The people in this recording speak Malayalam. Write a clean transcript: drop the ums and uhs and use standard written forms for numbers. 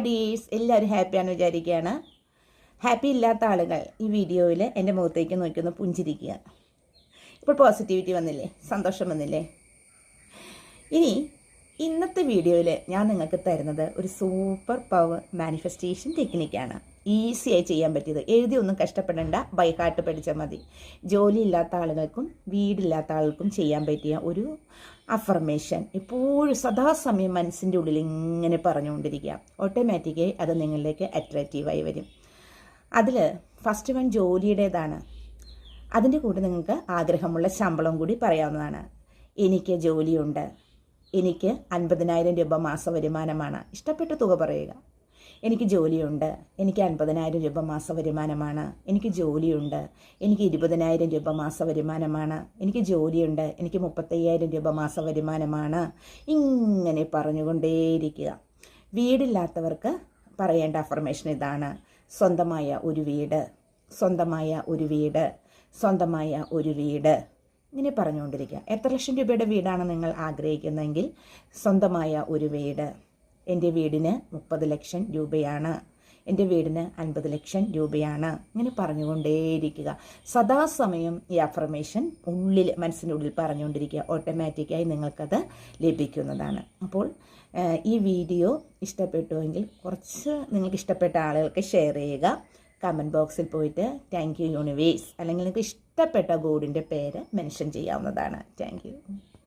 ഡേയ്സ് എല്ലാവരും ഹാപ്പിയാണെന്ന് വിചാരിക്കുകയാണ്. ഹാപ്പി ഇല്ലാത്ത ആളുകൾ ഈ വീഡിയോയിൽ എൻ്റെ മുഖത്തേക്ക് നോക്കിയൊന്ന് പുഞ്ചിരിക്കുക. ഇപ്പോൾ പോസിറ്റിവിറ്റി വന്നില്ലേ, സന്തോഷം വന്നില്ലേ? ഇനി ഇന്നത്തെ വീഡിയോയിൽ ഞാൻ നിങ്ങൾക്ക് തരുന്നത് ഒരു സൂപ്പർ പവർ മാനിഫെസ്റ്റേഷൻ ടെക്നിക്കാണ്. ഈസിയായി ചെയ്യാൻ പറ്റിയത്, എഴുതിയൊന്നും കഷ്ടപ്പെടേണ്ട, ബൈ ഹാർട്ട് പഠിച്ചാൽ മതി. ജോലിയില്ലാത്ത ആളുകൾക്കും വീടില്ലാത്ത ആളുകൾക്കും ചെയ്യാൻ പറ്റിയ ഒരു അഫർമേഷൻ. എപ്പോഴും സദാസമയം മനസ്സിൻ്റെ ഉള്ളിൽ ഇങ്ങനെ പറഞ്ഞുകൊണ്ടിരിക്കുക. ഓട്ടോമാറ്റിക്കായി അത് നിങ്ങളിലേക്ക് അട്രാക്റ്റീവായി വരും. അതിൽ ഫസ്റ്റ് വൺ ജോലിയുടേതാണ്. അതിൻ്റെ കൂടെ നിങ്ങൾക്ക് ആഗ്രഹമുള്ള ശമ്പളം കൂടി പറയാവുന്നതാണ്. എനിക്ക് ജോലിയുണ്ട്, എനിക്ക് 50,000 രൂപ മാസ വരുമാനമാണ്. ഇഷ്ടപ്പെട്ട തുക പറയുക. എനിക്ക് ജോലിയുണ്ട്, എനിക്ക് 50,000 രൂപ മാസ വരുമാനമാണ്. എനിക്ക് ജോലിയുണ്ട്, എനിക്ക് 20,000 രൂപ മാസ വരുമാനമാണ്. എനിക്ക് ജോലിയുണ്ട്, എനിക്ക് 35,000 രൂപ മാസ വരുമാനമാണ്. ഇങ്ങനെ പറഞ്ഞുകൊണ്ടേയിരിക്കുക. വീടില്ലാത്തവർക്ക് പറയേണ്ട അഫർമേഷൻ ഇതാണ്: സ്വന്തമായ ഒരു വീട്, സ്വന്തമായ ഒരു വീട്, സ്വന്തമായ ഒരു വീട്. ഇങ്ങനെ പറഞ്ഞുകൊണ്ടിരിക്കുക. എത്ര ലക്ഷം രൂപയുടെ വീടാണ് നിങ്ങൾ ആഗ്രഹിക്കുന്നതെങ്കിൽ സ്വന്തമായ ഒരു വീട്. എൻ്റെ വീടിന് 30 ലക്ഷം രൂപയാണ്, എൻ്റെ വീടിന് 50 ലക്ഷം രൂപയാണ്. ഇങ്ങനെ പറഞ്ഞുകൊണ്ടേയിരിക്കുക. സദാസമയം ഈ അഫർമേഷൻ മനസ്സിൻ്റെ ഉള്ളിൽ പറഞ്ഞുകൊണ്ടിരിക്കുക. ഓട്ടോമാറ്റിക്കായി നിങ്ങൾക്കത് ലഭിക്കുന്നതാണ്. അപ്പോൾ ഈ വീഡിയോ ഇഷ്ടപ്പെട്ടുവെങ്കിൽ കുറച്ച് നിങ്ങൾക്ക് ഇഷ്ടപ്പെട്ട ആളുകൾക്ക് ഷെയർ ചെയ്യുക. കമൻറ്റ് ബോക്സിൽ പോയിട്ട് താങ്ക് യു യൂണിവേഴ്സ് അല്ലെങ്കിൽ നിങ്ങൾക്ക് ഇഷ്ടപ്പെട്ട ഗോഡിൻ്റെ പേര് മെൻഷൻ ചെയ്യാവുന്നതാണ്. Thank you.